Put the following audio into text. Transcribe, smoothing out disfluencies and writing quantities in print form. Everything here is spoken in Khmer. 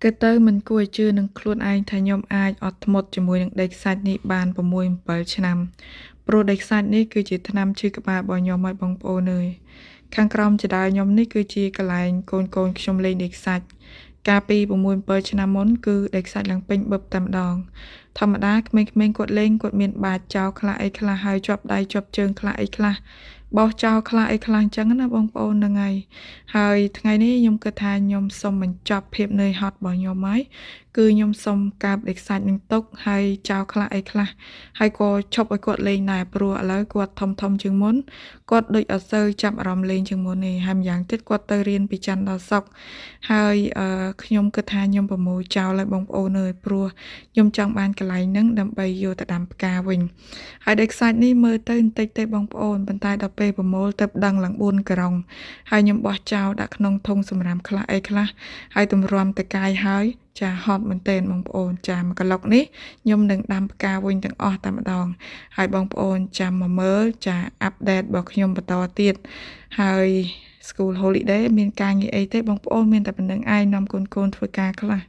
គិតទៅមិនគួរឲ្យជឿនឹងខ្លួនឯងថាខ្ញុំអាចអត់ធ្មត់ជាមួយនឹងដីខ្សាច់នេះបាន6-7 ឆ្នាំព្រោះដីខ្សាច់នេះគឺជាថ្នាំឈឺក្បាលរបស់ខ្ញុំហើយបងប្អូនអើយខាងក្រោមជណ្ដើរខ្ញុំនេះគឺជាកន្លែងកូនខ្ញុំលេងដីខ្សាច់កាលពី6-7 ឆ្នាំមុនគឺដីខ្សាច់ឡើងពេញបឹបតែម្ដងធម្មតាក្មេងៗគាត់លេងគាត់មានបាចចោលខ្លះអីខ្លះហើយជាប់ដៃជាប់ជើងខ្លះអីខ្លះបោះចោលខ្លះអីខ្លះអញ្ចឹងណាបងប្អូនហ្នឹងហើយថ្ងៃនេះខ្ញុំគិតថាខ្ញុំសូមបញ្ចប់ភាពនឿយហត់របស់ខ្ញុំហើយគឺខ្ញុំសូមកើបដីខ្សាច់នឹងទុកហើយចោលខ្លះអីខ្លះហើយក៏ឈប់ឲ្យគាត់លេងដែរព្រោះឥឡូវគាត់ធំជាងមុនគាត់ដូចអត់សូវចាប់អារម្មណ៍លេងជាងមុនទេហើយម្យ៉ាងទៀតគាត់ទៅរៀនពីច័ន្ទដល់សុក្រហើយខ្ញុំគិតថាខ្ញុំប្រមូលចោលហើយបងប្អូនអើយព្រោះខ្ញុំចង់បានកន្លែងហ្នឹងដើម្បីយកទៅដាំផ្កាវិញហើយដីខ្សាច់នេះមើលទៅបន្តិចទេបងប្អូនប៉ុន្តែដល់ពេលប្រមូលទៅដឹងឡើង4ក្រុងហើយខ្ញុំបោះចោលដាក់ក្នុងធុងសម្រាមខ្លះអីខ្លះហើយទម្រាំទៅកាយហើយចាហត់មែនទែនបងប្អូនចាមួយកន្លុកនេះខ្ញុំនឹងដាំផ្កាវិញទាំងអស់តែម្ដងហើយបងប្អូនចាំមកមើលចាអាប់ដេតរបស់ខ្ញុំបន្តទៀតហើយ School Holiday មានការងារអីទេបងប្អូនមានតែប៉ុណ្្នឹងឯងនាំកូនធ្វើការខ្លះ